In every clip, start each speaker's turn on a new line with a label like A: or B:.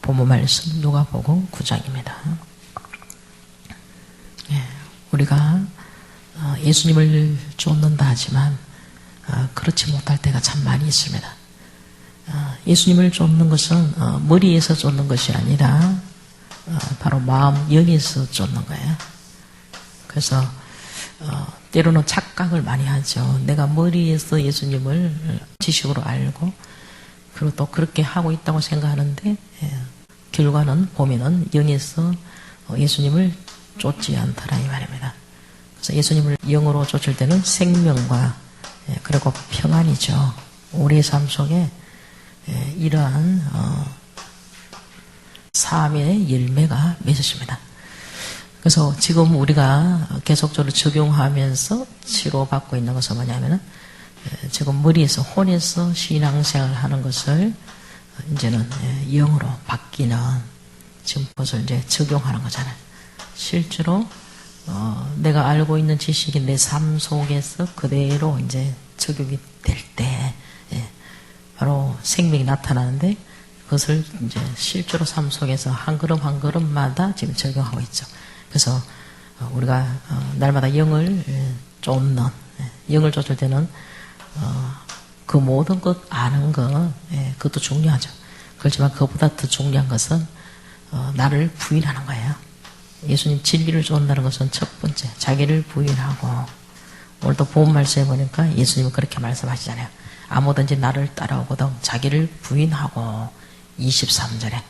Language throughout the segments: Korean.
A: 본문 말씀 누가복음 9장입니다. 우리가 예수님을 쫓는다 하지만 그렇지 못할 때가 참 많이 있습니다. 예수님을 쫓는 것은 머리에서 쫓는 것이 아니라 바로 마음 영에서 쫓는 거예요. 그래서 때로는 착각을 많이 하죠. 내가 머리에서 예수님을 지식으로 알고 그리고 또 그렇게 하고 있다고 생각하는데 결과는 보면은 영에서 예수님을 쫓지 않더라 이 말입니다. 그래서 예수님을 영으로 쫓을 때는 생명과 그리고 평안이죠. 우리의 삶 속에 이러한 삶의 열매가 맺어집니다. 그래서 지금 우리가 계속적으로 적용하면서 치료받고 있는 것은 뭐냐면은 지금 머리에서 혼에서 신앙생활을 하는 것을 이제는 영으로 바뀌는 지금 것을 이제 적용하는 거잖아요. 실제로 내가 알고 있는 지식이 내 삶 속에서 그대로 이제 적용이 될 때 바로 생명이 나타나는데 그것을 이제 실제로 삶 속에서 한 걸음 한 걸음마다 지금 적용하고 있죠. 그래서 우리가 날마다 영을 쫓는 영을 쫓을 때는 그 모든 것 아는 것 그것도 중요하죠. 그렇지만 그것보다 더 중요한 것은 나를 부인하는 거예요. 예수님 진리를 쫓는다는 것은 첫 번째 자기를 부인하고 오늘도 본문 말씀에 보니까 예수님은 그렇게 말씀하시잖아요. 아무든지 나를 따라오거든 자기를 부인하고 23절에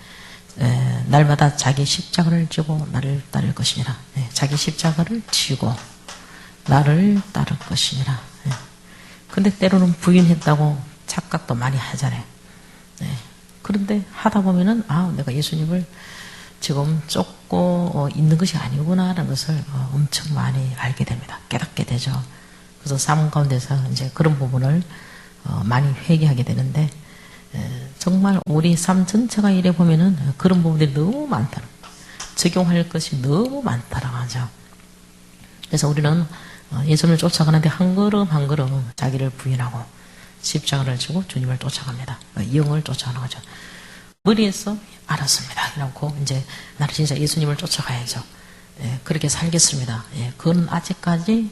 A: 날마다 자기 십자가를 지고 나를 따를 것이니라. 자기 십자가를 지고 나를 따를 것이니라. 근데 때로는 부인했다고 착각도 많이 하잖아요. 그런데 하다 보면은 내가 예수님을 지금 쫓고 있는 것이 아니구나라는 것을 엄청 많이 알게 됩니다. 깨닫게 되죠. 그래서 삶 가운데서 이제 그런 부분을 많이 회개하게 되는데 정말 우리 삶 전체가 이래 보면은 그런 부분들이 너무 많다는 적용할 것이 너무 많다라고 하죠. 그래서 우리는 예수님을 쫓아가는데 한 걸음 한 걸음 자기를 부인하고 십자가를 지고 주님을 쫓아갑니다. 영을 쫓아가는 거죠. 머리에서 알았습니다. 이러고 이제 나는 진짜 예수님을 쫓아가야죠. 그렇게 살겠습니다. 그건 아직까지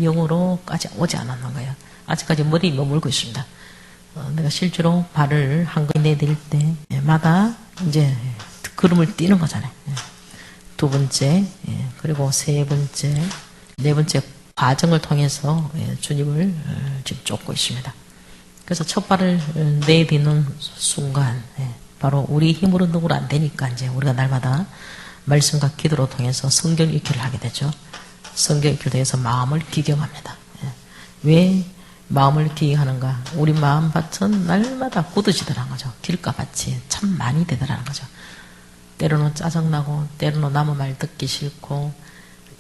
A: 영으로까지 오지 않았는 거예요. 아직까지 머리에 머물고 있습니다. 내가 실제로 발을 한 걸음 내딜 때마다 이제 걸음을 뛰는 거잖아요. 두 번째, 그리고 세 번째, 네 번째 과정을 통해서 주님을 지금 쫓고 있습니다. 그래서 첫 발을 내딛는 순간, 바로 우리 힘으로 누구로 안 되니까 이제 우리가 날마다 말씀과 기도로 통해서 성경 읽기를 하게 되죠. 성경 읽기를 통해서 마음을 기경합니다. 왜 마음을 기경하는가? 우리 마음밭은 날마다 굳어지더라는 거죠. 길가밭이 참 많이 되더라는 거죠. 때로는 짜증나고 때로는 남의 말 듣기 싫고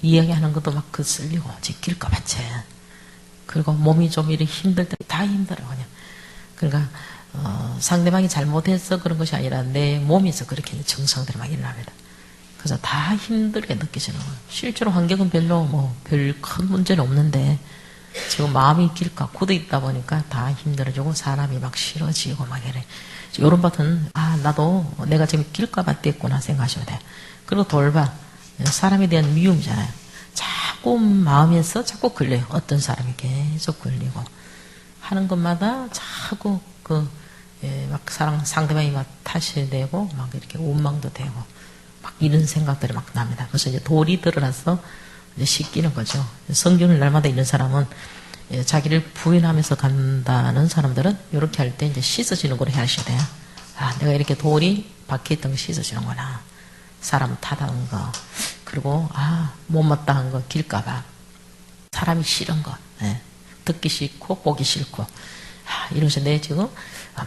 A: 이야기하는 것도 막 거슬리고 길가밭에 그리고 몸이 좀 이렇게 힘들 때 다 힘들어요. 그냥. 그러니까 상대방이 잘못해서 그런 것이 아니라 내 몸에서 그렇게 증상들이 막 일어납니다. 그래서 다 힘들게 느끼시는 거예요. 실제로 환경은 별로 별 큰 문제는 없는데 지금 마음이 길가 굳어 있다 보니까 다 힘들어지고 사람이 막 싫어지고 막 이래. 요런 밭은 나도 내가 지금 길가밭 됐구나 생각하시면 돼요. 그리고 돌밭 사람에 대한 미움이잖아요. 자꾸 마음에서 자꾸 걸려요. 어떤 사람이 계속 걸리고 하는 것마다 자꾸 막 상대방이 막 탓이 되고 막 이렇게 원망도 되고 막 이런 생각들이 막 납니다. 그래서 이제 돌이 드러나서 이제 씻기는 거죠. 성경을 날마다 읽는 사람은 자기를 부인하면서 간다는 사람들은 이렇게 할 때 이제 씻어지는 걸 하셔야 돼요. 내가 이렇게 돌이 박혀있던 거 씻어지는구나. 사람 탓하는 거, 그리고 못마땅한 거, 길가봐. 사람이 싫은 거, 듣기 싫고 보기 싫고 이러면서 내 지금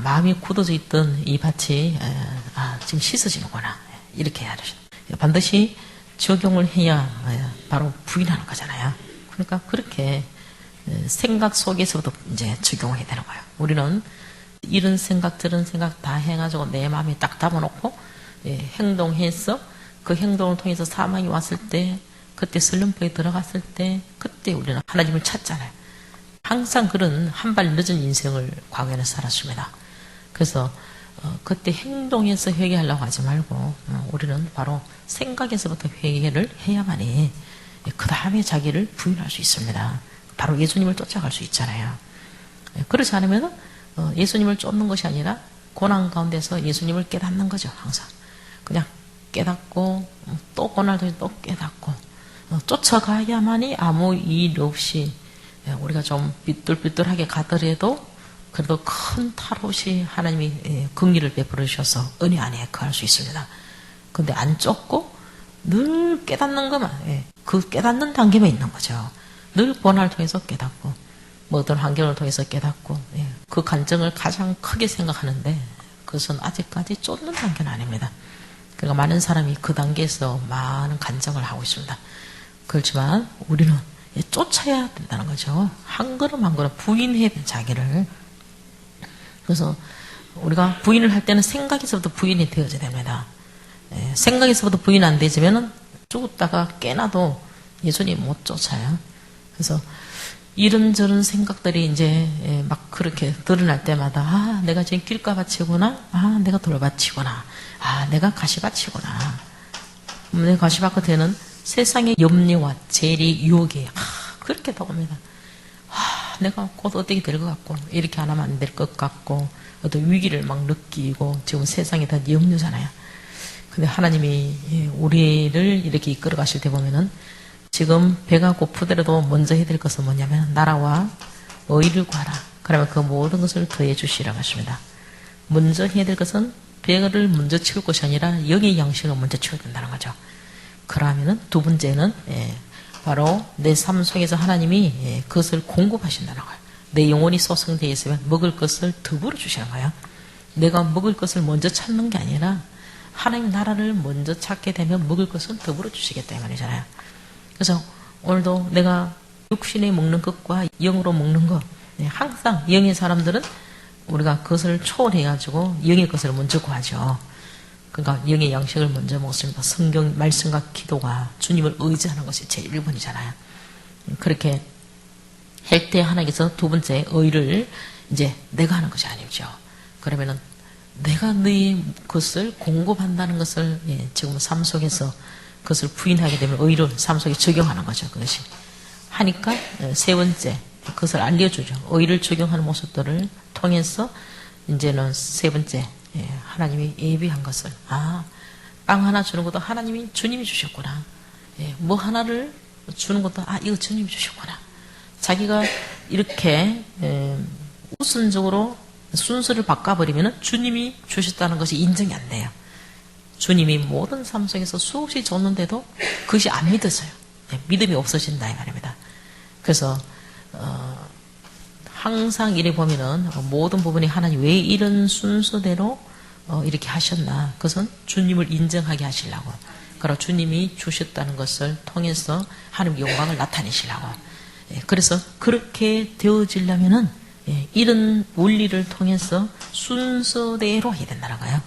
A: 마음이 굳어져 있던 이 밭이 지금 씻어지는구나. 이렇게 해야 되죠. 반드시 적용을 해야 바로 부인하는 거잖아요. 그러니까 그렇게 생각 속에서도 이제 적용하게 되는 거예요. 우리는 이런 생각 저런 생각 다 해가지고 내 마음에 딱 담아놓고 행동해서 그 행동을 통해서 사망이 왔을 때 그때 슬럼프에 들어갔을 때 그때 우리는 하나님을 찾잖아요. 항상 그런 한 발 늦은 인생을 과거에는 살았습니다. 그래서 그때 행동에서 회개하려고 하지 말고 우리는 바로 생각에서부터 회개를 해야만이 그 다음에 자기를 부인할 수 있습니다. 바로 예수님을 쫓아갈 수 있잖아요. 그렇지 않으면 예수님을 쫓는 것이 아니라 고난 가운데서 예수님을 깨닫는 거죠. 항상 그냥 깨닫고 또 고난을 통해 또 깨닫고 쫓아가야만이 아무 일 없이 우리가 좀 삐뚤삐뚤하게 가더라도 그래도 큰 탈 없이 하나님이 긍휼을 베풀어 주셔서 은혜 안에 거할 수 있습니다. 근데 안 쫓고 늘 깨닫는 것만, 그 깨닫는 단계만 있는 거죠. 늘 고난을 통해서 깨닫고 뭐 어떤 환경을 통해서 깨닫고 그 간증을 가장 크게 생각하는데 그것은 아직까지 쫓는 단계는 아닙니다. 그러니까 많은 사람이 그 단계에서 많은 간증을 하고 있습니다. 그렇지만 우리는 쫓아야 된다는 거죠. 한 걸음 한 걸음 부인해야 돼, 자기를. 그래서 우리가 부인을 할 때는 생각에서부터 부인이 되어져야 됩니다. 생각에서부터 부인 안 되지면은 죽었다가 깨나도 예수님 못 쫓아요. 그래서 이런저런 생각들이 이제 막 그렇게 드러날 때마다 아, 내가 지금 길가밭이구나. 아, 내가 돌밭이구나. 아, 내가 가시밭이구나. 내가 가시밭 되는 세상의 염려와 재리, 유혹이 그렇게 다가옵니다. 내가 곧 어떻게 될 것 같고 이렇게 안 하면 안 될 것 같고 어떤 위기를 막 느끼고 지금 세상이 다 염려잖아요. 근데 하나님이 우리를 이렇게 이끌어 가실 때 보면은 지금 배가 고프더라도 먼저 해야 될 것은 뭐냐면 나라와 의를 구하라. 그러면 그 모든 것을 더해 주시라고 하십니다. 먼저 해야 될 것은 배를 먼저 채울 것이 아니라 영의 양식을 먼저 채워야 된다는 거죠. 그러면은 두 번째는 바로 내 삶 속에서 하나님이 그것을 공급하신다는 거예요. 내 영혼이 소성되어 있으면 먹을 것을 더불어 주시는 거예요. 내가 먹을 것을 먼저 찾는 게 아니라 하나님 나라를 먼저 찾게 되면 먹을 것은 더불어 주시겠다 이 말이잖아요. 그래서 오늘도 내가 육신에 먹는 것과 영으로 먹는 것 항상 영의 사람들은 우리가 그것을 초월해가지고 영의 것을 먼저 구하죠. 그러니까 영의 양식을 먼저 먹습니다. 성경 말씀과 기도가 주님을 의지하는 것이 제 1번이잖아요. 그렇게 할 때 하나님께서 두 번째 의를 이제 내가 하는 것이 아니죠. 그러면은 내가 너의 것을 공급한다는 것을 지금 삶 속에서 그것을 부인하게 되면 의를 삶 속에 적용하는 거죠. 그것이 하니까 세 번째 그것을 알려주죠. 의를 적용하는 모습들을 통해서 이제는 세 번째 하나님이 예비한 것을 빵 하나 주는 것도 하나님이 주님이 주셨구나. 뭐 하나를 주는 것도 이거 주님이 주셨구나. 자기가 이렇게 우선적으로 순서를 바꿔버리면 주님이 주셨다는 것이 인정이 안 돼요. 주님이 모든 삶 속에서 수없이 줬는데도 그것이 안 믿어져요. 믿음이 없어진다 이 말입니다. 그래서 항상 이래 보면은 모든 부분이 하나님 왜 이런 순서대로 이렇게 하셨나? 그것은 주님을 인정하게 하시려고. 그리고 주님이 주셨다는 것을 통해서 하나님 영광을 나타내시려고. 그래서 그렇게 되어지려면은 이런 원리를 통해서 순서대로 해야 된다는 거예요.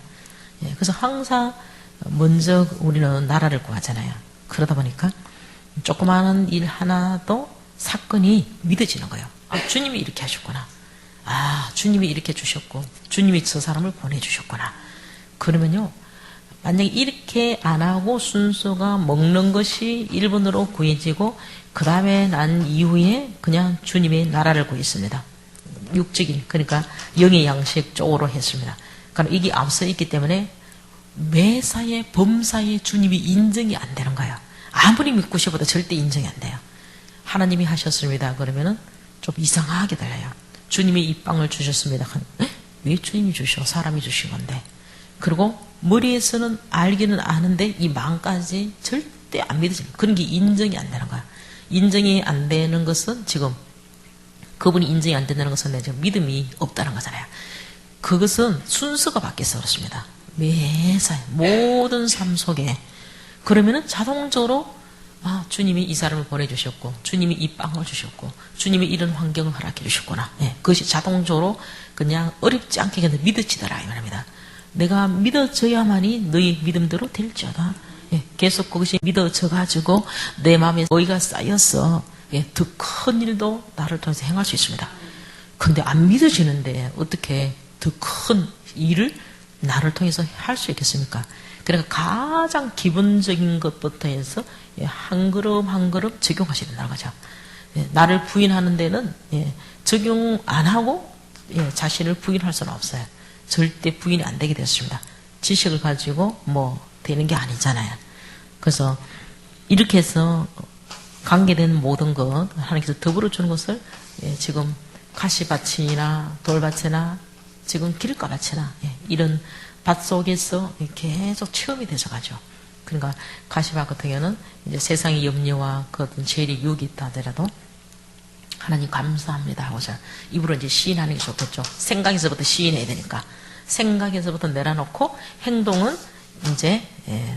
A: 그래서 항상 먼저 우리는 나라를 구하잖아요. 그러다 보니까 조그마한 일 하나도 사건이 믿어지는 거예요. 주님이 이렇게 하셨구나. 주님이 이렇게 주셨고 주님이 저 사람을 보내주셨구나. 그러면요 만약에 이렇게 안 하고 순서가 먹는 것이 1번으로 구해지고 그 다음에 난 이후에 그냥 주님의 나라를 구했습니다. 육적인 그러니까 영의 양식 쪽으로 했습니다. 그럼 이게 앞서 있기 때문에 매사에 범사에 주님이 인정이 안 되는 거예요. 아무리 믿고 싶어도 절대 인정이 안 돼요. 하나님이 하셨습니다. 그러면은 좀 이상하게 들려요. 주님이 이 빵을 주셨습니다. 왜 주님이 주셔? 사람이 주신 건데. 그리고 머리에서는 알기는 아는데 이 마음까지 절대 안 믿어지는 그런 게 인정이 안 되는 거야. 인정이 안 되는 것은 지금 그분이 인정이 안 된다는 것은 내가 믿음이 없다는 거잖아요. 그것은 순서가 바뀌어서 그렇습니다. 매사에 모든 삶 속에 그러면은 자동적으로 주님이 이 사람을 보내주셨고 주님이 이 빵을 주셨고 주님이 이런 환경을 허락해 주셨구나. 그것이 자동적으로 그냥 어렵지 않게 그냥 믿어지더라 이 말입니다. 내가 믿어져야만이 너희 믿음대로 될지어다. 계속 그것이 믿어져가지고 내 마음에 의가 쌓여서 더 큰 일도 나를 통해서 행할 수 있습니다. 그런데 안 믿어지는데 어떻게 더 큰 일을 나를 통해서 할 수 있겠습니까? 그러니까 가장 기본적인 것부터 해서 한 걸음 한 걸음 적용하셔야 된다는 거죠. 나를 부인하는 데는 적용 안 하고 자신을 부인할 수는 없어요. 절대 부인이 안 되게 됐습니다. 지식을 가지고 뭐 되는 게 아니잖아요. 그래서 이렇게 해서 관계된 모든 것 하나님께서 더불어 주는 것을 지금 가시밭이나 돌밭이나 지금 길가밭이나 이런 밭 속에서 계속 체험이 돼서 가죠. 그러니까 가시밭 같은 경우는 이제 세상의 염려와 그 어떤 죄의 유혹이 있다 하더라도 하나님 감사합니다 하고서 입으로 이제 시인하는 게 좋겠죠. 생각에서부터 시인해야 되니까 생각에서부터 내려놓고 행동은 이제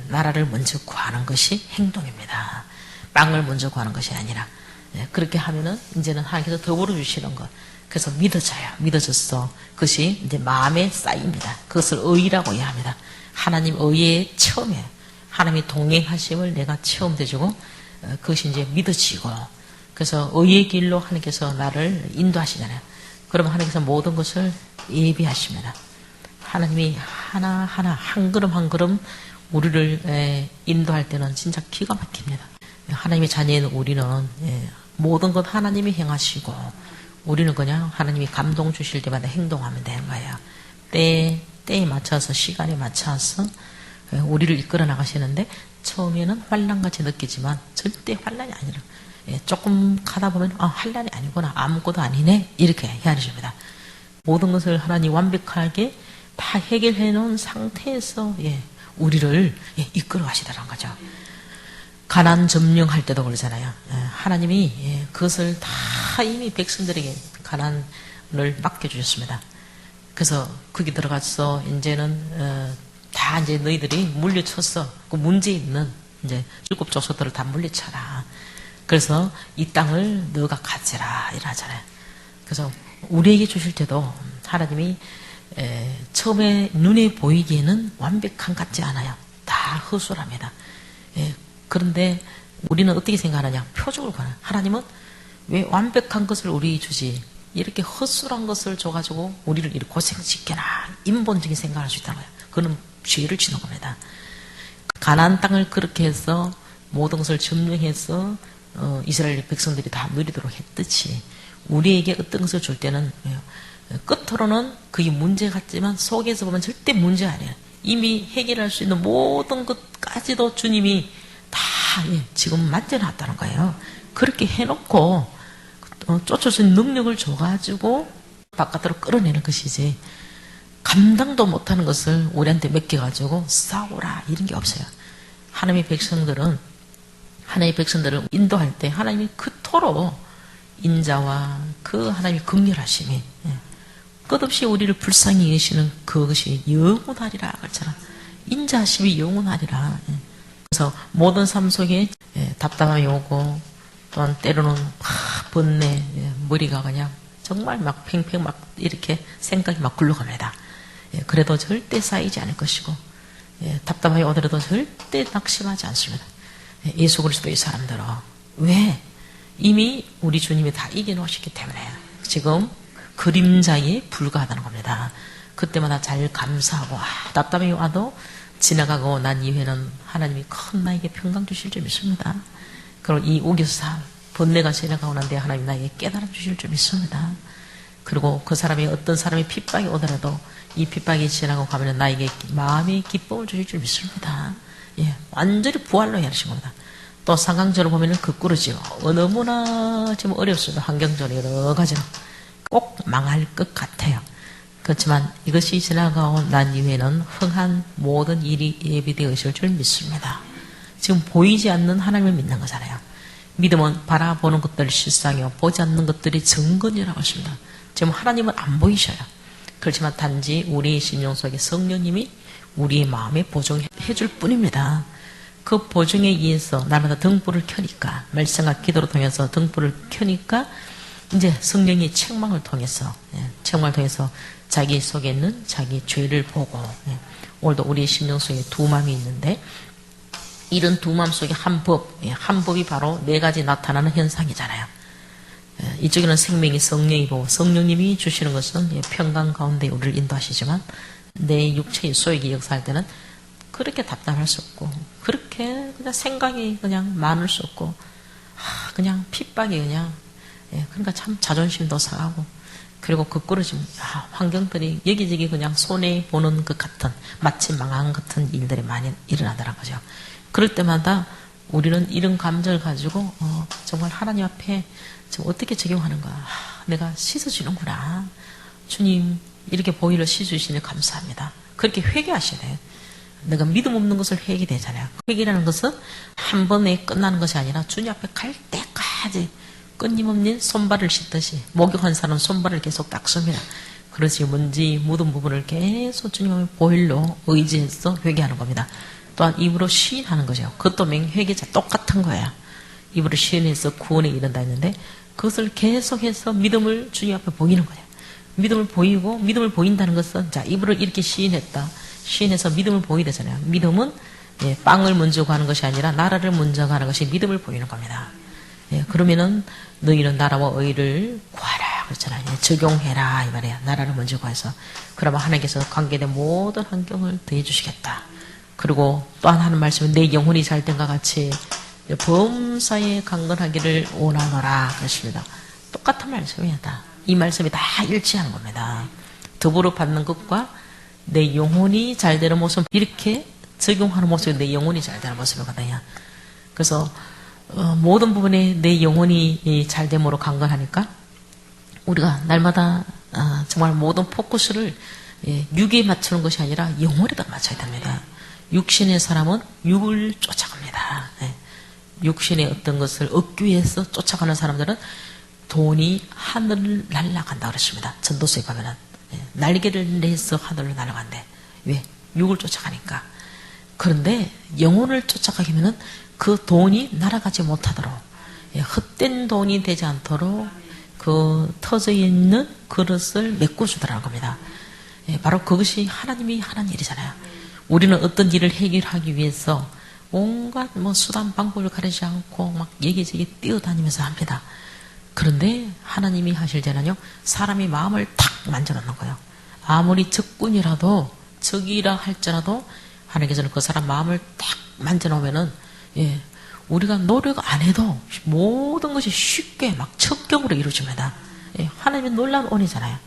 A: 나라를 먼저 구하는 것이 행동입니다. 빵을 먼저 구하는 것이 아니라 그렇게 하면은 이제는 하나님께서 더불어 주시는 것. 그래서 믿어져요. 믿어졌어. 그것이 이제 마음에 쌓입니다. 그것을 의라고 이해합니다. 하나님 의의 체험이에요. 하나님이 동행하심을 내가 체험해주고 그것이 이제 믿어지고 그래서 의의 길로 하나님께서 나를 인도하시잖아요. 그러면 하나님께서 모든 것을 예비하십니다. 하나님이 하나하나 한 걸음 한 걸음 우리를 인도할 때는 진짜 기가 막힙니다. 하나님의 자녀인 우리는 모든 것 하나님이 행하시고 우리는 그냥 하나님이 감동 주실 때마다 행동하면 되는 거예요. 때에 맞춰서 시간에 맞춰서 우리를 이끌어 나가시는데 처음에는 환난같이 느끼지만 절대 환난이 아니라 조금 가다 보면 환난이 아니구나 아무것도 아니네 이렇게 헤아리십니다. 모든 것을 하나님 완벽하게 다 해결해 놓은 상태에서 우리를 이끌어 가시더라는 거죠. 가난 점령할 때도 그러잖아요. 하나님이 그것을 다 이미 백성들에게 가난을 맡겨주셨습니다. 그래서 거기 들어가서 이제는 다 이제 너희들이 물리쳤어. 그 문제 있는 이제 7 족속들을 다 물리쳐라. 그래서 이 땅을 너가 가지라 이러잖아요. 그래서 우리에게 주실 때도 하나님이 처음에 눈에 보이기에는 완벽한 것 같지 않아요. 다 허술합니다. 그런데 우리는 어떻게 생각하느냐? 표적을 구하는. 하나님은 왜 완벽한 것을 우리에게 주지? 이렇게 헛술한 것을 줘가지고 우리를 이렇게 고생시켜라. 인본적인 생각을 할 수 있다는 거예요. 그거는 죄를 지는 겁니다. 가나안 땅을 그렇게 해서 모든 것을 점령해서 이스라엘 백성들이 다 누리도록 했듯이 우리에게 어떤 것을 줄 때는 끝으로는 그게 문제 같지만 속에서 보면 절대 문제 아니에요. 이미 해결할 수 있는 모든 것까지도 주님이 다 지금 만져놨다는 거예요. 그렇게 해놓고 쫓아주는 능력을 줘가지고 바깥으로 끌어내는 것이지 감당도 못하는 것을 우리한테 맡겨가지고 싸우라 이런 게 없어요. 하나님의 백성들을 인도할 때 하나님이 그토록 인자와 그 하나님의 긍휼하심이 끝없이 우리를 불쌍히 여기시는 그것이 영원하리라 그랬잖아. 인자하심이 영원하리라. 그래서 모든 삶 속에 답답함이 오고 또한 때로는 번뇌 머리가 그냥 정말 막 팽팽 막 이렇게 생각이 막 굴러갑니다. 그래도 절대 쌓이지 않을 것이고 답답함이 오더라도 절대 낙심하지 않습니다. 예수 그리스도의 사람들은 왜? 이미 우리 주님이 다 이겨놓으셨기 때문에 지금 그림자에 불과하다는 겁니다. 그때마다 잘 감사하고 답답함이 와도 지나가고 난 이후에는 하나님이 큰 나에게 평강 주실 줄 믿습니다. 그리고 이 우겨사 번뇌가 지나가고 난 뒤에 하나님 나에게 깨달음 주실 줄 믿습니다. 그리고 그 사람이 어떤 사람이 핍박이 오더라도 이 핍박이 지나가고 가면 나에게 마음의 기쁨을 주실 줄 믿습니다. 완전히 부활로 해야하신 겁니다. 또 상황적으로 보면 거꾸로지요. 너무나 지금 어렵습니다. 환경적으로 여러 가지로 꼭 망할 것 같아요. 그렇지만 이것이 지나가고 난 이후에는 흥한 모든 일이 예비되어 있을 줄 믿습니다. 지금 보이지 않는 하나님을 믿는 거잖아요. 믿음은 바라보는 것들이 실상이요 보지 않는 것들이 증거니라고 했습니다. 지금 하나님은 안 보이셔요. 그렇지만 단지 우리의 심령 속에 성령님이 우리의 마음에 보정해 줄 뿐입니다. 그 보정에 의해서 날마다 등불을 켜니까 말씀과 기도를 통해서 등불을 켜니까 이제 성령의 책망을 통해서 자기 속에 있는 자기 죄를 보고 오늘도 우리의 심령 속에 두 마음이 있는데 이런 두 마음 속에 한 법이 바로 4가지 나타나는 현상이잖아요. 이쪽에는 생명이 성령이고 성령님이 주시는 것은 평강 가운데 우리를 인도하시지만 내 육체의 소욕이 역사할 때는 그렇게 답답할 수 없고, 그렇게 그냥 생각이 그냥 많을 수 없고, 그냥 핍박이 그냥, 그러니까 참 자존심도 상하고, 그리고 거꾸로 지금, 환경들이 여기저기 그냥 손해보는 것 같은, 마치 망한 같은 일들이 많이 일어나더라고요. 그럴 때마다 우리는 이런 감정을 가지고, 정말 하나님 앞에 지금 어떻게 적용하는가. 내가 씻어주는구나. 주님, 이렇게 보혈로 씻어주시니 감사합니다. 그렇게 회개하셔야 돼요. 내가 믿음 없는 것을 회개되잖아요. 회개라는 것은 한 번에 끝나는 것이 아니라 주님 앞에 갈 때까지 끊임없는 손발을 씻듯이 목욕한 사람은 손발을 계속 닦습니다. 그렇지 먼지 묻은 부분을 계속 주님의 보혈로 의지해서 회개하는 겁니다. 또한 입으로 시인하는 거죠. 그것도 맹회개자 똑같은 거예요. 입으로 시인해서 구원에 이른다 했는데 그것을 계속해서 믿음을 주님 앞에 보이는 거예요. 믿음을 보이고 믿음을 보인다는 것은 자 입으로 이렇게 시인했다. 시인해서 믿음을 보이게 되잖아요. 믿음은 빵을 먼저 가는 것이 아니라 나라를 먼저 가는 것이 믿음을 보이는 겁니다. 그러면은 너희는 나라와 의를 구하라 그렇잖아요. 적용해라 이 말이에요. 나라를 먼저 구해서 그러면 하나님께서 관계된 모든 환경을 더해 주시겠다. 그리고 또한 하는 말씀은 내 영혼이 잘된과 같이 범사에 강건하기를 원하노라 그렇습니다. 똑같은 말씀이다. 이 말씀이 다 일치하는 겁니다. 더불어 받는 것과 내 영혼이 잘되는 모습 이렇게 적용하는 모습이 내 영혼이 잘되는 모습이거든요. 그래서 모든 부분에 내 영혼이 잘됨으로 강건하니까 우리가 날마다 정말 모든 포커스를 육에 맞추는 것이 아니라 영혼에다 맞춰야 됩니다. 육신의 사람은 육을 쫓아갑니다. 육신의 어떤 것을 얻기 위해서 쫓아가는 사람들은 돈이 하늘을 날아간다 그랬습니다. 전도서에 가면은 날개를 내서 하늘을 날아간대. 왜? 육을 쫓아가니까. 그런데 영혼을 쫓아가기면은 그 돈이 날아가지 못하도록 헛된 돈이 되지 않도록 그 터져 있는 그릇을 메꿔주더라는 겁니다. 바로 그것이 하나님이 하는 일이잖아요. 우리는 어떤 일을 해결하기 위해서 온갖 수단 방법을 가리지 않고 막 여기저기 뛰어다니면서 합니다. 그런데 하나님이 하실 때는요, 사람이 마음을 탁 만져놓는 거예요. 아무리 적군이라도, 적이라 할지라도, 하나님께서는 그 사람 마음을 탁 만져놓으면은, 우리가 노력 안 해도 모든 것이 쉽게 막 척경으로 이루어집니다. 하나님은 놀라운 은이잖아요.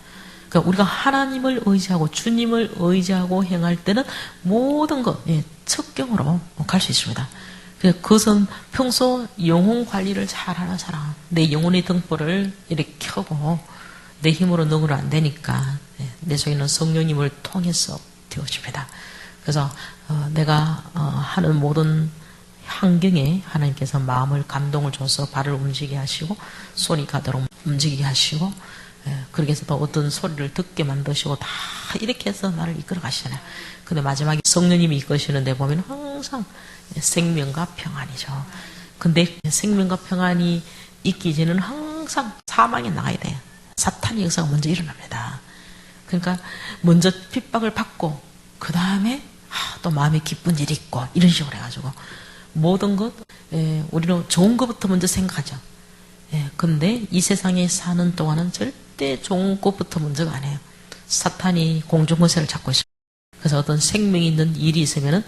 A: 그러니까 우리가 하나님을 의지하고 주님을 의지하고 행할 때는 모든 것, 척경으로 갈 수 있습니다. 그것은 평소 영혼 관리를 잘하는 사람, 내 영혼의 등불을 이렇게 켜고 내 힘으로 능으로 안 되니까 내 속에 있는 성령님을 통해서 되어집니다. 그래서 내가 하는 모든 환경에 하나님께서 마음을 감동을 줘서 발을 움직이게 하시고 손이 가도록 움직이게 하시고 그렇게 해서 또 어떤 소리를 듣게 만드시고 다 이렇게 해서 나를 이끌어 가시잖아요. 근데 마지막에 성령님이 이끄시는데 보면 항상 생명과 평안이죠. 근데 생명과 평안이 있기 전에는 항상 사망에 나가야 돼요. 사탄의 역사가 먼저 일어납니다. 그러니까 먼저 핍박을 받고 그 다음에 또 마음에 기쁜 일이 있고 이런 식으로 해가지고 모든 것 우리는 좋은 것부터 먼저 생각하죠. 근데 이 세상에 사는 동안은 절대 좋은 것부터 먼저가 안 해요. 사탄이 공중권세를 잡고 있어요. 그래서 어떤 생명이 있는 일이 있으면은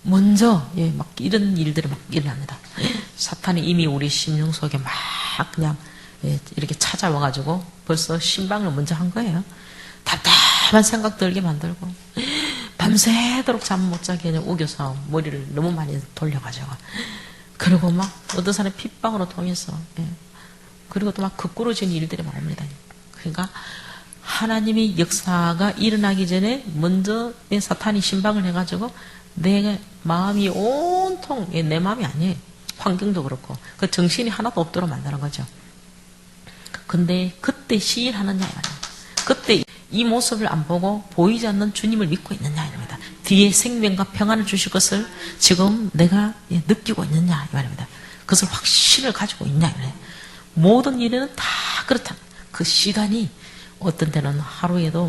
A: 먼저 막 이런 일들이 막 일어납니다. 사탄이 이미 우리 심령 속에 막 그냥 이렇게 찾아와가지고 벌써 신방을 먼저 한 거예요. 답답한 생각 들게 만들고 밤새도록 잠 못 자게 그냥 우겨서 머리를 너무 많이 돌려가지고 그리고 막 어떤 사람의 핍박으로 통해서 그리고 또 막 거꾸로지는 일들이 많습니다. 그러니까 하나님의 역사가 일어나기 전에 먼저 사탄이 신방을 해가지고 내 마음이 온통 내 마음이 아니에요. 환경도 그렇고 그 정신이 하나도 없도록 만드는 거죠. 근데 그때 시인하느냐 이거예요. 그때 이 모습을 안 보고 보이지 않는 주님을 믿고 있느냐 이겁니다. 뒤에 생명과 평안을 주실 것을 지금 내가 느끼고 있느냐 이 말입니다. 그것을 확신을 가지고 있냐 이거예요. 모든 일에는 다 그렇다. 그 시간이 어떤 때는 하루에도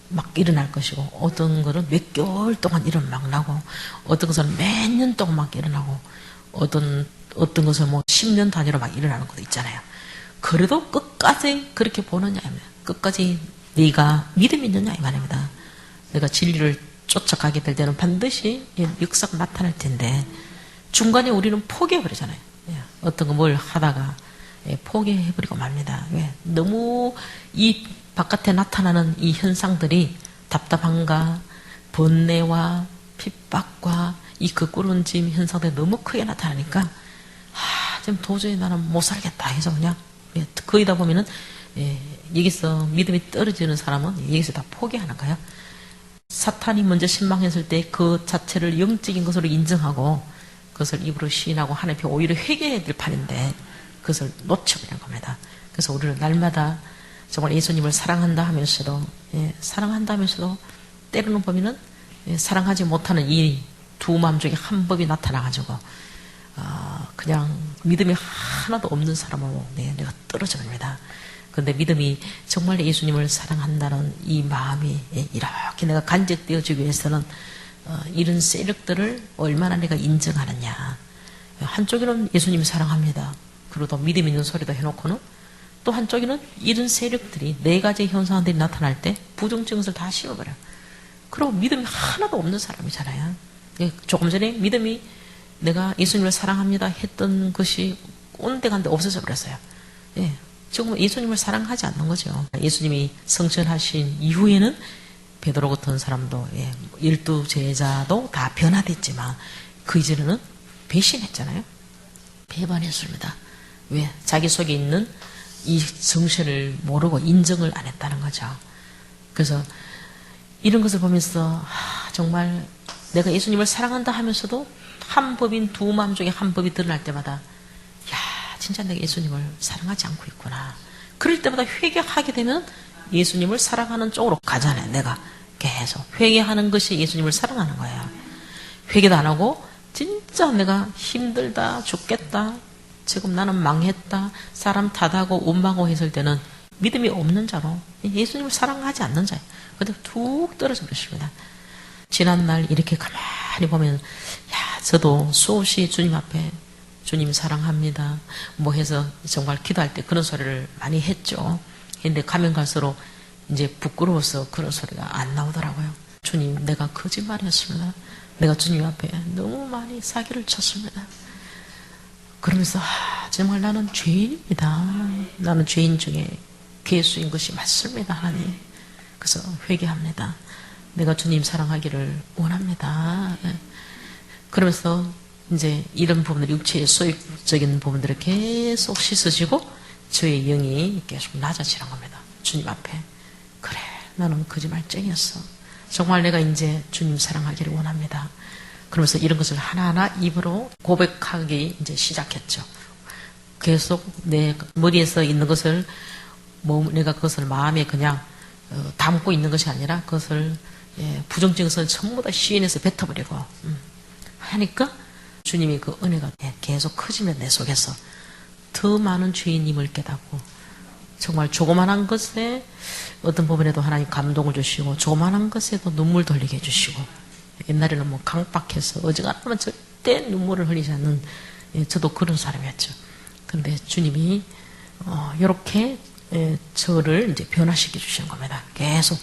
A: 막 일어날 것이고 어떤 거는 몇 개월 동안 막 나고 어떤 것은 몇 년 동안 막 일어나고 어떤 것은 10년 단위로 막 일어나는 것도 있잖아요. 그래도 끝까지 그렇게 보느냐 끝까지 네가 믿음이 있느냐 이 말입니다. 내가 진리를 쫓아가게 될 때는 반드시 역사가 나타날 텐데 중간에 우리는 포기해버리잖아요. 어떤 거 뭘 하다가 포기해버리고 맙니다. 왜? 너무 이 바깥에 나타나는 이 현상들이 답답함과 번뇌와 핍박과 이 거꾸론짐 현상들이 너무 크게 나타나니까 지금 도저히 나는 못 살겠다 해서 그냥 거기다 보면은 여기서 믿음이 떨어지는 사람은 여기서 다 포기하는 거예요. 사탄이 먼저 신망했을 때 그 자체를 영적인 것으로 인정하고 그것을 입으로 시인하고 하나님 앞에 오히려 회개해야 될 판인데 그것을 놓쳐버리는 겁니다. 그래서 우리는 날마다 정말 예수님을 사랑한다 하면서도 사랑한다 하면서도 때로는 보면은 사랑하지 못하는 이 두 마음 중에 한 법이 나타나가지고 그냥 믿음이 하나도 없는 사람으로 내가 떨어져 버립니다. 그런데 믿음이 정말 예수님을 사랑한다는 이 마음이 이렇게 내가 간직되어지기 위해서는 이런 세력들을 얼마나 내가 인정하느냐. 한쪽에는 예수님이 사랑합니다. 그리고 또 믿음 있는 소리도 해놓고는 또 한쪽에는 이런 세력들이 네 가지 현상들이 나타날 때 부정적인 것을 다 씌워버려요. 그리고 믿음이 하나도 없는 사람이잖아요. 조금 전에 믿음이 내가 예수님을 사랑합니다 했던 것이 온데간데 없어져 버렸어요. 지금 예수님을 사랑하지 않는 거죠. 예수님이 성천하신 이후에는 베드로 같은 사람도 12 제자도 다 변화됐지만 그 이전에는 배신했잖아요. 배반했습니다. 왜? 자기 속에 있는 이 정신을 모르고 인정을 안 했다는 거죠. 그래서 이런 것을 보면서 정말 내가 예수님을 사랑한다 하면서도 한 법인 두 마음 중에 한 법이 드러날 때마다 진짜 내가 예수님을 사랑하지 않고 있구나. 그럴 때마다 회개하게 되면 예수님을 사랑하는 쪽으로 가잖아요. 내가 계속 회개하는 것이 예수님을 사랑하는 거예요. 회개도 안 하고 진짜 내가 힘들다 죽겠다 지금 나는 망했다 사람 탓하고 원망하고 했을 때는 믿음이 없는 자로 예수님을 사랑하지 않는 자예요. 근데 툭 떨어져 버렸습니다. 지난날 이렇게 가만히 보면 저도 수없이 주님 앞에 주님 사랑합니다 뭐 해서 정말 기도할 때 그런 소리를 많이 했죠. 근데 가면 갈수록 이제 부끄러워서 그런 소리가 안 나오더라고요. 주님 내가 거짓말이었습니다. 내가 주님 앞에 너무 많이 사기를 쳤습니다. 그러면서 정말 나는 죄인입니다. 나는 죄인 중에 괴수인 것이 맞습니다. 하나님. 그래서 회개합니다. 내가 주님 사랑하기를 원합니다. 그러면서 이제 이런 부분들 육체의 소유적인 부분들을 계속 씻어지고 저의 영이 계속 낮아지는 겁니다. 주님 앞에. 그래 나는 거짓말쟁이였어. 정말 내가 이제 주님 사랑하기를 원합니다. 그러면서 이런 것을 하나하나 입으로 고백하기 이제 시작했죠. 계속 내 머리에서 있는 것을 내가 그것을 마음에 그냥 담고 있는 것이 아니라 그것을 부정적인 것을 전부 다 시인해서 뱉어버리고 하니까 주님이 그 은혜가 계속 커지면 내 속에서 더 많은 죄인임을 깨닫고 정말 조그만한 것에 어떤 부분에도 하나님 감동을 주시고 조그만한 것에도 눈물 돌리게 해주시고 옛날에는 뭐 강박해서 어지간하면 절대 눈물을 흘리지 않는 저도 그런 사람이었죠. 그런데 주님이 이렇게 저를 이제 변화시켜 주시는 겁니다. 계속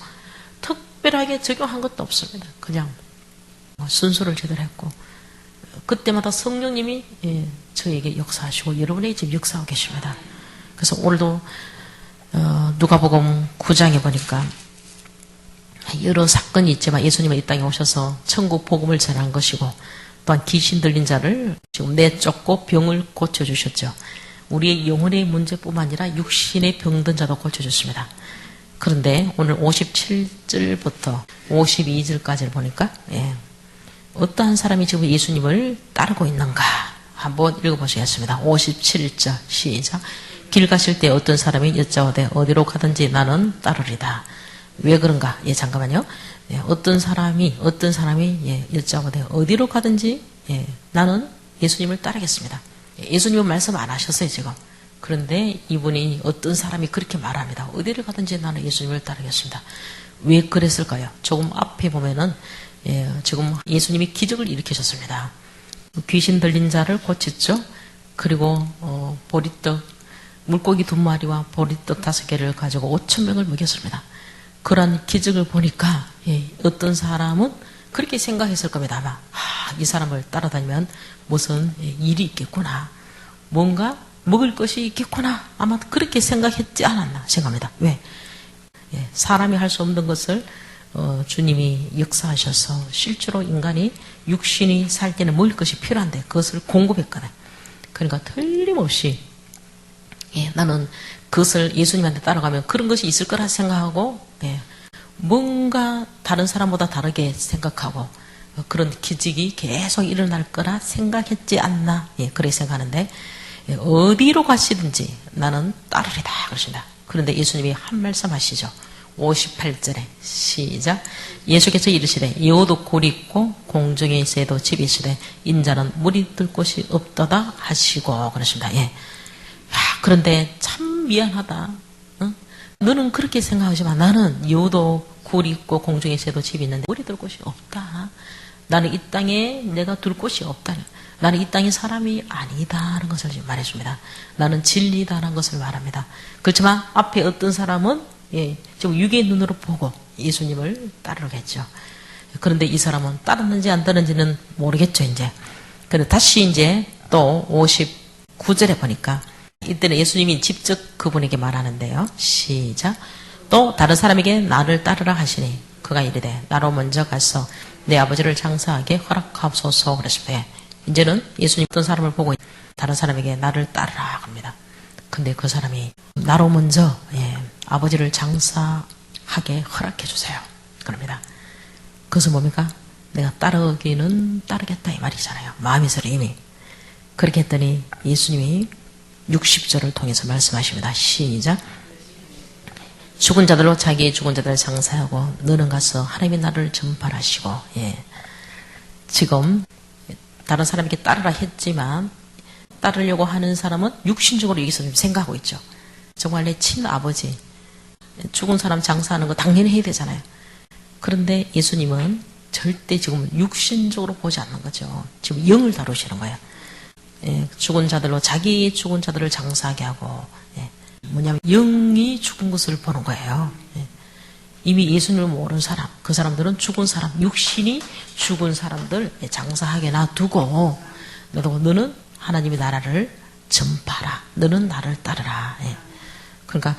A: 특별하게 적용한 것도 없습니다. 그냥 순서를 제대로 했고 그때마다 성령님이 저에게 역사하시고 여러분에게 지금 역사하고 계십니다. 그래서 오늘도 누가복음 9장에 보니까 여러 사건이 있지만 예수님은 이 땅에 오셔서 천국 복음을 전한 것이고 또한 귀신 들린 자를 지금 내쫓고 병을 고쳐주셨죠. 우리의 영혼의 문제뿐만 아니라 육신의 병든 자도 고쳐줬습니다. 그런데 오늘 57절부터 52절까지를 보니까 어떠한 사람이 지금 예수님을 따르고 있는가 한번 읽어보시겠습니다. 57절 시작. 길 가실 때 어떤 사람이 여짜오되 어디로 가든지 나는 따르리다. 왜 그런가? 잠깐만요. 어떤 사람이 여짜오되 어디로 가든지 나는 예수님을 따르겠습니다. 예수님은 말씀 안 하셨어요 지금. 그런데 이분이 어떤 사람이 그렇게 말합니다. 어디를 가든지 나는 예수님을 따르겠습니다. 왜 그랬을까요? 조금 앞에 보면은 지금 예수님이 기적을 일으키셨습니다. 귀신 들린 자를 고쳤죠. 그리고 보리떡 물고기 2마리와 보리떡 5개를 가지고 5,000명을 먹였습니다. 그런 기적을 보니까 어떤 사람은 그렇게 생각했을 겁니다. 아마 이 사람을 따라다니면 무슨 일이 있겠구나. 뭔가 먹을 것이 있겠구나. 아마 그렇게 생각했지 않았나 생각합니다. 왜? 사람이 할 수 없는 것을 주님이 역사하셔서 실제로 인간이 육신이 살 때는 먹을 것이 필요한데 그것을 공급했거든요. 그러니까 틀림없이 나는 그것을 예수님한테 따라가면 그런 것이 있을 거라 생각하고 뭔가 다른 사람보다 다르게 생각하고 그런 기적이 계속 일어날 거라 생각했지 않나 그렇게 생각하는데 어디로 가시든지 나는 따르리다 그러십니다. 그런데 예수님이 한 말씀 하시죠. 58절에 시작. 예수께서 이르시되 여호도 굴 있고 공중에 새도 집이 있으되 인자는 물이 들 곳이 없도다 하시고 그러십니다. 그런데 참 미안하다. 너는 그렇게 생각하지만 나는 여호도 굴 있고 공중에 새도 집이 있는데 물이 들 곳이 없다. 나는 이 땅에 내가 둘 곳이 없다. 나는 이 땅의 사람이 아니다라는 것을 말해줍니다. 나는 진리다라는 것을 말합니다. 그렇지만 앞에 어떤 사람은 좀 육의 눈으로 보고 예수님을 따르겠죠. 그런데 이 사람은 따르는지 안 따르는지는 모르겠죠, 이제. 그런데 다시 이제 또 59절에 보니까 이때는 예수님이 직접 그분에게 말하는데요. 시작. 또 다른 사람에게 나를 따르라 하시니 그가 이르되 나로 먼저 가서 내 아버지를 장사하게 허락하옵소서 그랬습니다. 이제는 예수님 어떤 사람을 보고 다른 사람에게 나를 따르라 합니다. 근데 그 사람이 나로 먼저 아버지를 장사하게 허락해 주세요. 그럽니다. 그것은 뭡니까? 내가 따르기는 따르겠다 이 말이잖아요. 마음에서 이미. 그렇게 했더니 예수님이 60절을 통해서 말씀하십니다. 시작. 죽은 자들로 자기의 죽은 자들을 장사하고 너는 가서 하나님의 나라를 전파하시고 지금 다른 사람에게 따르라 했지만 따르려고 하는 사람은 육신적으로 여기서 좀 생각하고 있죠. 정말 내 친아버지 죽은 사람 장사하는 거 당연히 해야 되잖아요. 그런데 예수님은 절대 지금 육신적으로 보지 않는 거죠. 지금 영을 다루시는 거예요. 죽은 자들로 자기 죽은 자들을 장사하게 하고 뭐냐면 영이 죽은 것을 보는 거예요. 이미 예수님을 모르는 사람, 그 사람들은 죽은 사람, 육신이 죽은 사람들 장사하게 놔두고 너는 하나님의 나라를 전파하라. 너는 나를 따르라. 그러니까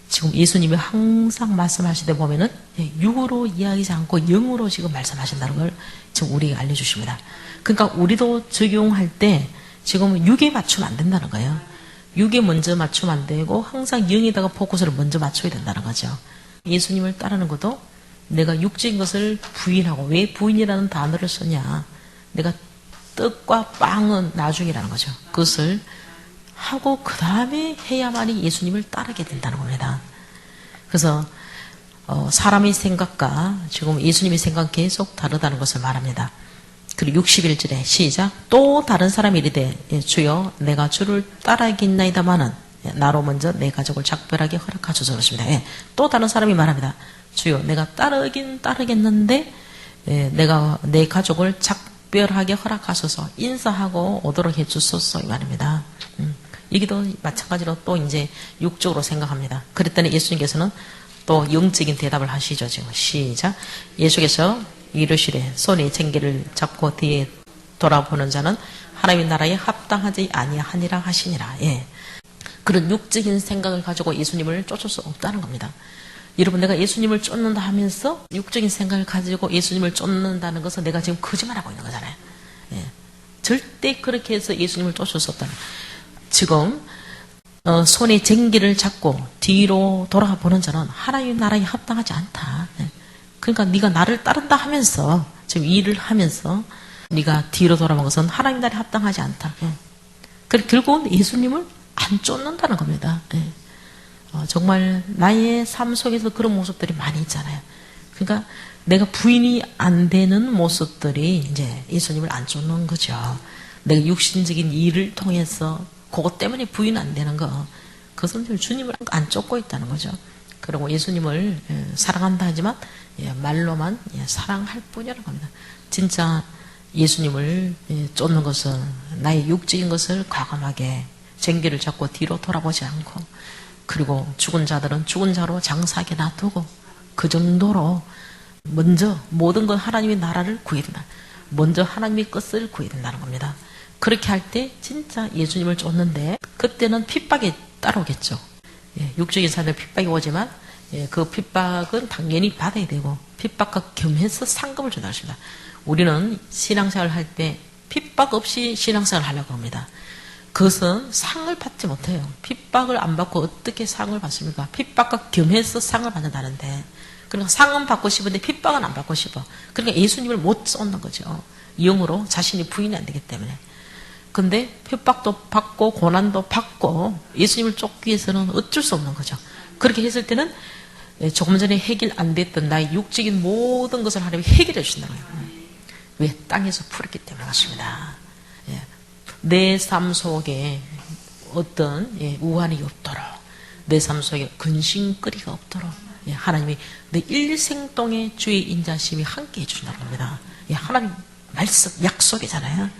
A: 지금 예수님이 항상 말씀하실 때 보면은 육으로 이야기하지 않고 영으로 지금 말씀하신다는 걸 지금 우리에게 알려주십니다. 그러니까 우리도 적용할 때 지금 육에 맞추면 안 된다는 거예요. 육에 먼저 맞추면 안 되고 항상 영에다가 포커스를 먼저 맞춰야 된다는 거죠. 예수님을 따르는 것도 내가 육적인 것을 부인하고 왜 부인이라는 단어를 썼냐. 내가 떡과 빵은 나중이라는 거죠. 그것을 하고 그 다음에 해야만이 예수님을 따르게 된다는 겁니다. 그래서 사람의 생각과 지금 예수님의 생각 계속 다르다는 것을 말합니다. 그리고 61절에 시작. 또 다른 사람이 이르되 주여 내가 주를 따르겠나이다마는 나로 먼저 내 가족을 작별하게 허락하소서 그렇습니다. 또 다른 사람이 말합니다. 주여 내가 따르긴 따르겠는데 내가 내 가족을 작별하게 허락하소서 인사하고 오도록 해주소서 이 말입니다. 여기도 마찬가지로 또 이제 육적으로 생각합니다. 그랬더니 예수님께서는 또 영적인 대답을 하시죠. 지금 시작. 예수께서 이르시되 손에 쟁기를 잡고 뒤에 돌아보는 자는 하나님의 나라에 합당하지 아니하니라 하시니라. 그런 육적인 생각을 가지고 예수님을 쫓을 수 없다는 겁니다. 여러분 내가 예수님을 쫓는다 하면서 육적인 생각을 가지고 예수님을 쫓는다는 것은 내가 지금 거짓말하고 있는 거잖아요. 절대 그렇게 해서 예수님을 쫓을 수 없다는 거예요. 지금 손에 쟁기를 잡고 뒤로 돌아보는 자는 하나님의 나라에 합당하지 않다. 그러니까 네가 나를 따른다 하면서 지금 일을 하면서 네가 뒤로 돌아본 것은 하나님 나라에 합당하지 않다. 그래서 결국은 예수님을 안 쫓는다는 겁니다. 정말 나의 삶 속에서 그런 모습들이 많이 있잖아요. 그러니까 내가 부인이 안 되는 모습들이 이제 예수님을 안 쫓는 거죠. 내가 육신적인 일을 통해서 그것 때문에 부인 안 되는 거, 그것은 주님을 안 쫓고 있다는 거죠. 그리고 예수님을 사랑한다 하지만 말로만 사랑할 뿐이라는 겁니다. 진짜 예수님을 쫓는 것은 나의 육적인 것을 과감하게 쟁기를 잡고 뒤로 돌아보지 않고, 그리고 죽은 자들은 죽은 자로 장사하게 놔두고 그 정도로 먼저 모든 건 하나님의 나라를 구해야 된다. 먼저 하나님의 것을 구해야 된다는 겁니다. 그렇게 할 때 진짜 예수님을 쫓는데 그때는 핍박이 따라오겠죠. 육적인 사람의 핍박이 오지만 그 핍박은 당연히 받아야 되고 핍박과 겸해서 상급을 준다고 했습니다. 우리는 신앙생활을 할 때 핍박 없이 신앙생활을 하려고 합니다. 그것은 상을 받지 못해요. 핍박을 안 받고 어떻게 상을 받습니까? 핍박과 겸해서 상을 받는다는데, 그러니까 상은 받고 싶은데 핍박은 안 받고 싶어. 그러니까 예수님을 못 쫓는 거죠. 영으로 자신이 부인이 안 되기 때문에. 근데 핍박도 받고 고난도 받고 예수님을 쫓기 위해서는 어쩔 수 없는 거죠. 그렇게 했을 때는 조금 전에 해결 안 됐던 나의 육적인 모든 것을 하나님이 해결해 주신다는 거예요. 왜? 땅에서 풀었기 때문에 그렇습니다. 내 삶 속에 어떤 우환이 없도록, 내 삶 속에 근심거리가 없도록 하나님이 내 일생동에 주의 인자심이 함께 해주신다는 겁니다. 하나님 말씀, 약속이잖아요.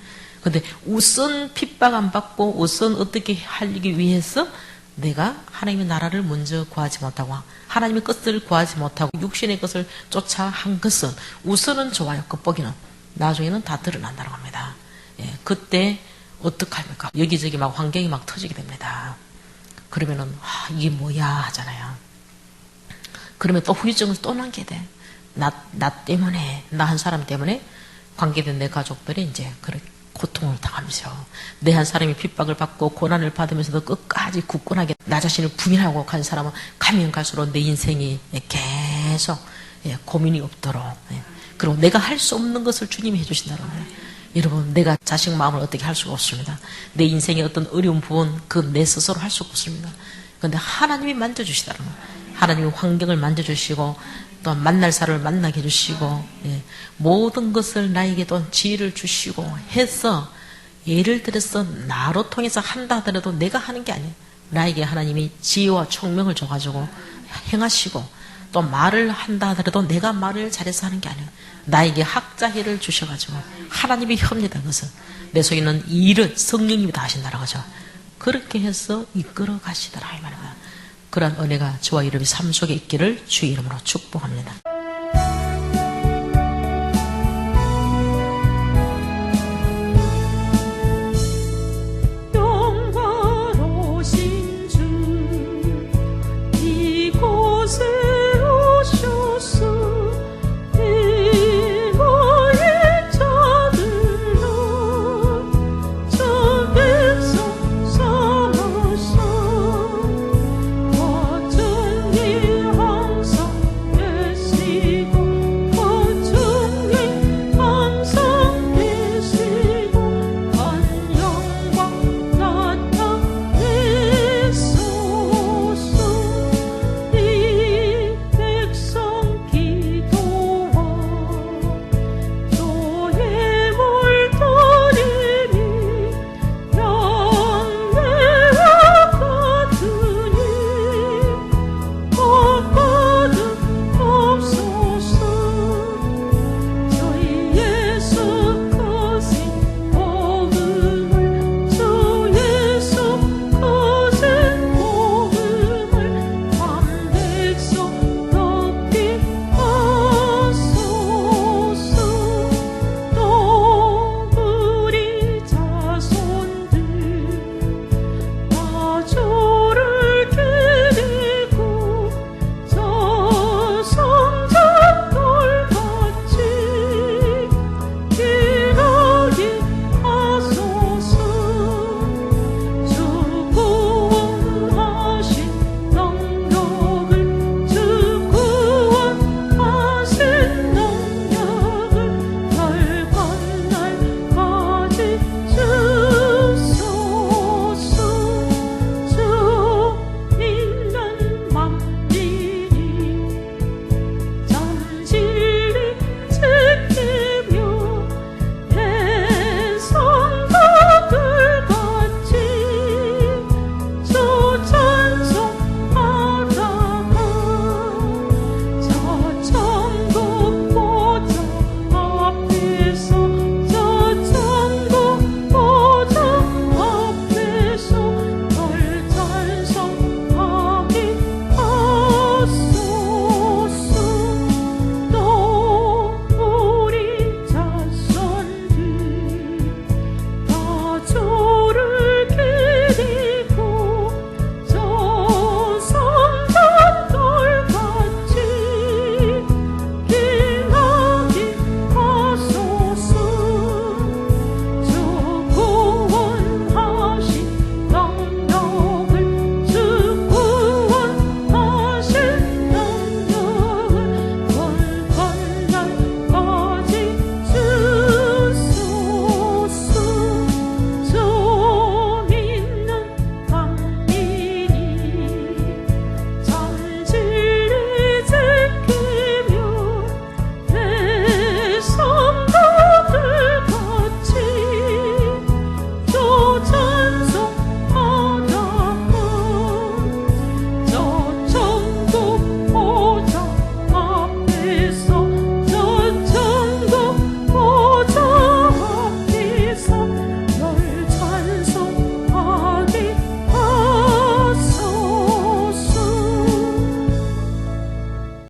A: 근데 우선 핍박 안 받고 우선 어떻게 하기 위해서 내가 하나님의 나라를 먼저 구하지 못하고 하나님의 것을 구하지 못하고 육신의 것을 쫓아 한 것은 우선은 좋아요. 겉보기는. 나중에는 다 드러난다는 겁니다. 그때 어떡합니까? 여기저기 막 환경이 막 터지게 됩니다. 그러면은 이게 뭐야 하잖아요. 그러면 또 후유증을 또 남게 돼. 나 때문에, 나 한 사람 때문에 관계된 내 가족들이 이제 그렇게 고통을 당하면서 내 한 사람이 핍박을 받고 고난을 받으면서도 끝까지 굳건하게 나 자신을 부인하고 간 사람은 가면 갈수록 내 인생이 계속 고민이 없도록, 그리고 내가 할 수 없는 것을 주님이 해주신다는 거예요. 여러분, 내가 자식 마음을 어떻게 할 수가 없습니다. 내 인생의 어떤 어려운 부분, 그 내 스스로 할 수가 없습니다. 그런데 하나님이 만져주시다는 거예요. 하나님이 환경을 만져주시고 또 만날 사람을 만나게 해주시고 모든 것을 나에게 또 지혜를 주시고 해서, 예를 들어서 나로 통해서 한다 하더라도 내가 하는 게 아니에요. 나에게 하나님이 지혜와 총명을 줘가지고 행하시고, 또 말을 한다 하더라도 내가 말을 잘해서 하는 게 아니에요. 나에게 학자혜를 주셔가지고 하나님이 협니다. 그것은 내 속에 있는 일을 성령님이 다 하신다는 거죠. 그렇게 해서 이끌어 가시더라 이 말입니다. 그런 은혜가 저와 여러분의 삶 속에 있기를 주의 이름으로 축복합니다.